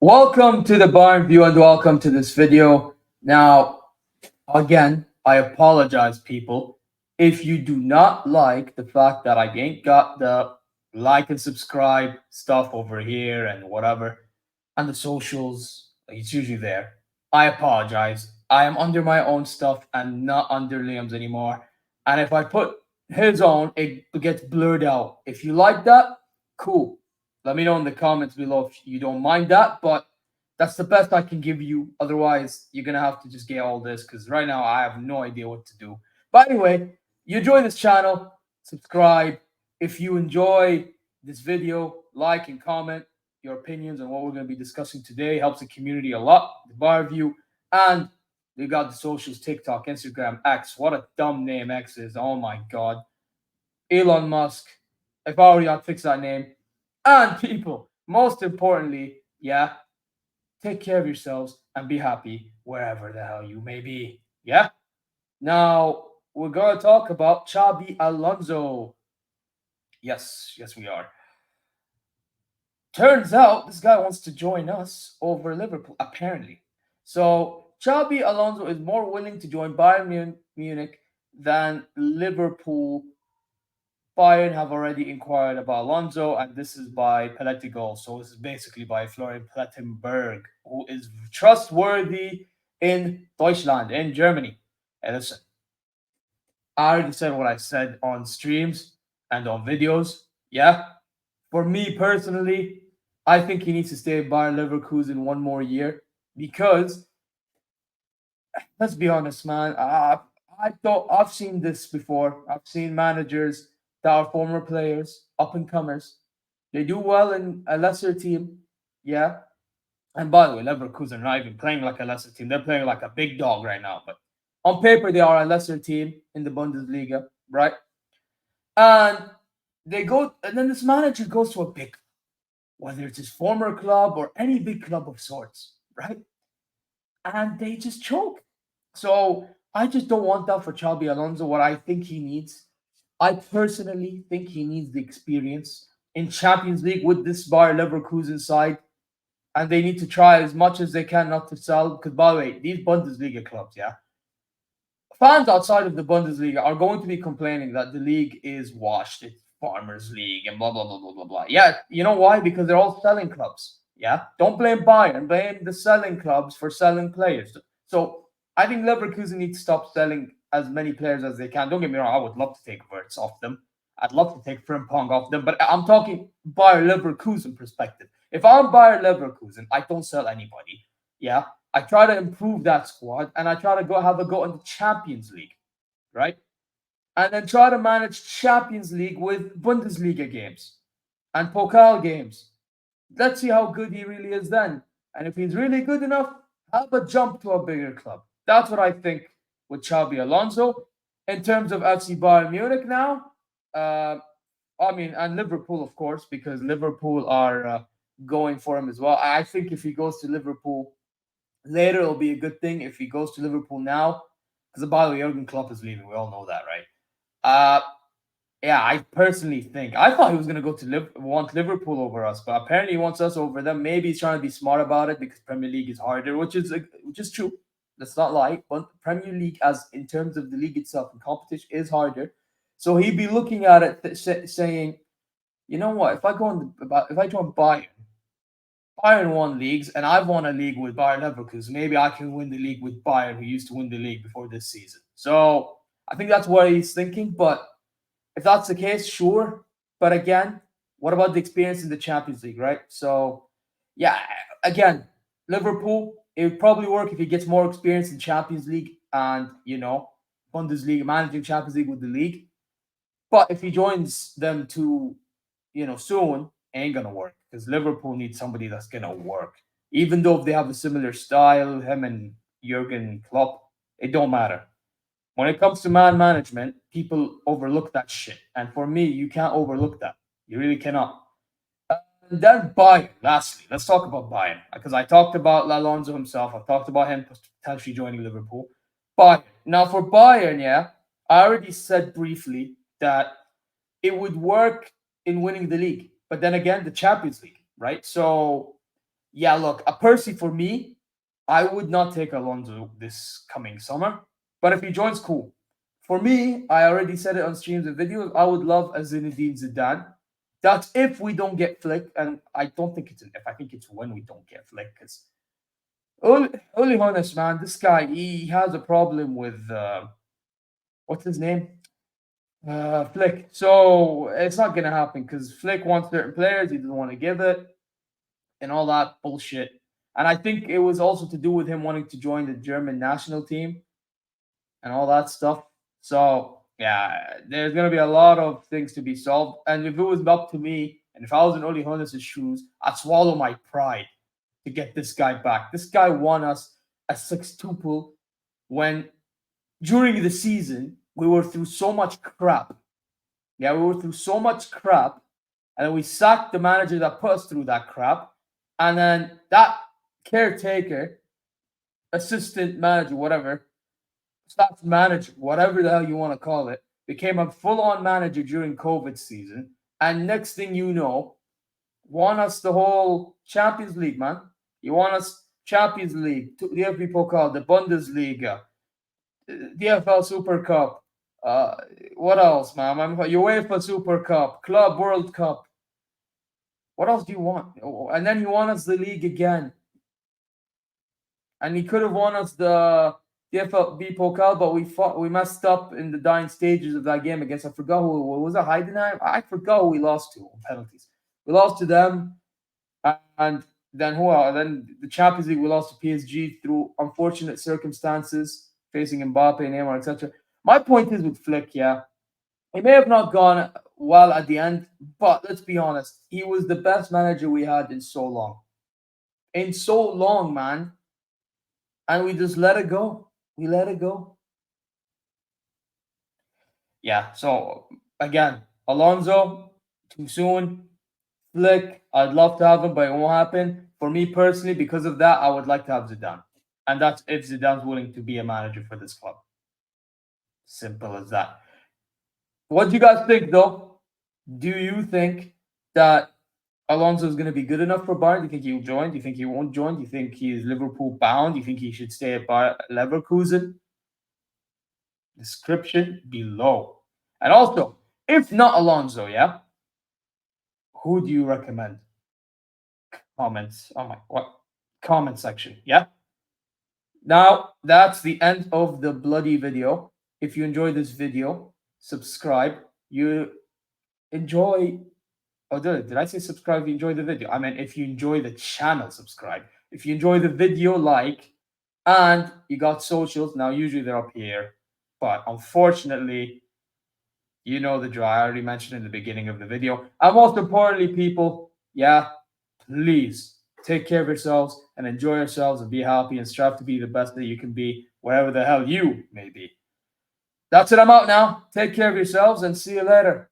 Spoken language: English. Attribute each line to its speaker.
Speaker 1: Welcome to the Bayern View and welcome to this video. Now, again, I apologize, people, if you do not like the fact that I ain't got the like and subscribe stuff over here and whatever, and the socials, it's usually there. I apologize. I am under my own stuff and not under Liam's anymore. And if I put his own, it gets blurred out. If you like that, cool. Let me know in the comments below if you don't mind that, but that's the best I can give you. Otherwise, you're gonna have to just get all this because right now I have no idea what to do. But anyway, you enjoy this channel, subscribe. If you enjoy this video, like and comment your opinions on what we're going to be discussing today. Helps the community a lot. The Bar View, and we got the socials: TikTok, Instagram, X. What a dumb name X is! Oh my god, Elon Musk. If I already had fixed that name. And people, most importantly, yeah, take care of yourselves and be happy wherever the hell you may be. Yeah. Now we're going to talk about Xabi Alonso. Yes, we are. Turns out this guy wants to join us over Liverpool, apparently. So Xabi Alonso is more willing to join Bayern Munich than Liverpool. Bayern have already inquired about Alonso, and this is by Political. So this is basically by Florian Plettenberg, who is trustworthy in Deutschland, in Germany. And listen, I already said what I said on streams and on videos. Yeah. For me personally, I think he needs to stay at Bayern Leverkusen one more year because, let's be honest, man, I've seen this before. I've seen managers that are former players, up and comers. They do well in a lesser team, yeah. And by the way, Leverkusen are not even playing like a lesser team. They're playing like a big dog right now. But on paper, they are a lesser team in the Bundesliga, right? And they go, and then this manager goes to a big, whether it's his former club or any big club of sorts, right? And they just choke. So I just don't want that for Xabi Alonso. What I think he needs, I personally think he needs the experience in Champions League with this Bayer Leverkusen side, and they need to try as much as they can not to sell. Because by the way, these Bundesliga clubs, yeah, fans outside of the Bundesliga are going to be complaining that the league is washed. It's Farmers League and blah blah blah blah blah blah. Yeah, you know why? Because they're all selling clubs. Yeah, don't blame Bayern. Blame the selling clubs for selling players. So I think Leverkusen need to stop selling as many players as they can. Don't get me wrong. I would love to take Wirtz off them. I'd love to take Frimpong off them. But I'm talking Bayer Leverkusen perspective. If I'm Bayer Leverkusen, I don't sell anybody. Yeah, I try to improve that squad and I try to have a go in the Champions League, right? And then try to manage Champions League with Bundesliga games and Pokal games. Let's see how good he really is then. And if he's really good enough, have a jump to a bigger club. That's what I think with Xabi Alonso. In terms of FC Bayern Munich now, and Liverpool, of course, because Liverpool are going for him as well. I think if he goes to Liverpool later, it'll be a good thing. If he goes to Liverpool now, because by the way, Jurgen Klopp is leaving. We all know that, right? Yeah, I personally think I thought he was going to go to want Liverpool over us, but apparently he wants us over them. Maybe he's trying to be smart about it because Premier League is harder, which is true. Let's not lie. But Premier League, as in terms of the league itself and competition, is harder. So he'd be looking at it saying, you know what? If I join Bayern, Bayern won leagues, and I've won a league with Bayern Leverkusen. Maybe I can win the league with Bayern, who used to win the league before this season. So I think that's what he's thinking. But if that's the case, sure. But again, what about the experience in the Champions League, right? So yeah, again, Liverpool, it would probably work if he gets more experience in Champions League and Bundesliga, managing Champions League with the league. But if he joins them soon, ain't gonna work because Liverpool needs somebody that's gonna work. Even though if they have a similar style, him and Jurgen Klopp, it don't matter. When it comes to man management, people overlook that shit. And for me, you can't overlook that. You really cannot. And then Bayern, lastly, let's talk about Bayern. Because I talked about Alonso himself. I talked about him potentially joining Liverpool. Bayern. Now for Bayern, yeah, I already said briefly that it would work in winning the league. But then again, the Champions League, right? So Yeah, look, a Percy for me, I would not take Alonso this coming summer. But if he joins, cool. For me, I already said it on streams and videos. I would love a Zinedine Zidane. That's if we don't get Flick, and I don't think it's an if. I think it's when we don't get Flick. Because Uli Hoeneß, man, this guy he has a problem with what's his name? Flick. So it's not gonna happen because Flick wants certain players, he doesn't want to give it, and all that bullshit. And I think it was also to do with him wanting to join the German national team and all that stuff. So yeah, there's gonna be a lot of things to be solved. And if it was up to me, and if I was in Uli Hoeneß's shoes, I'd swallow my pride to get this guy back. This guy won us a sextuple when during the season we were through so much crap. Yeah, we were through so much crap, and then we sacked the manager that put us through that crap, and then that caretaker, assistant manager, whatever, staff manager, whatever the hell you want to call it, became a full-on manager during COVID season, and next thing you know, won us the whole Champions League, man. You won us Champions League, the DFB Pokal, the Bundesliga, DFL Super Cup. What else, man? UEFA Super Cup, Club World Cup. What else do you want? And then he won us the league again. And he could have won us the DFB Pokal, but we messed up in the dying stages of that game against, I forgot who was it, Heidenheim? I forgot who we lost to on penalties. We lost to them, and then who else? Then the Champions League we lost to PSG through unfortunate circumstances, facing Mbappe, Neymar, etc. My point is with Flick, yeah, he may have not gone well at the end, but let's be honest, he was the best manager we had in so long. In so long, man. And we just let it go. We let it go. Yeah, so again, Alonso, too soon. Flick, I'd love to have him, but it won't happen. For me personally, because of that, I would like to have Zidane. And that's if Zidane's willing to be a manager for this club. Simple as that. What do you guys think, though? Do you think that Alonso is going to be good enough for Bayern? Do you think he'll join? Do you think he won't join? Do you think he is Liverpool bound? Do you think he should stay at Leverkusen? Description below. And also, if not Alonso, yeah, who do you recommend? Comments. Oh my, what? Comment section, yeah? Now, that's the end of the bloody video. If you enjoyed this video, subscribe. You enjoy... Oh, did I say subscribe if you enjoy the video? I mean, if you enjoy the channel, subscribe. If you enjoy the video, like. And you got socials. Now, usually they're up here. But unfortunately, you know the drill. I already mentioned in the beginning of the video. And most importantly, people, yeah, please take care of yourselves and enjoy yourselves and be happy and strive to be the best that you can be, wherever the hell you may be. That's it. I'm out now. Take care of yourselves and see you later.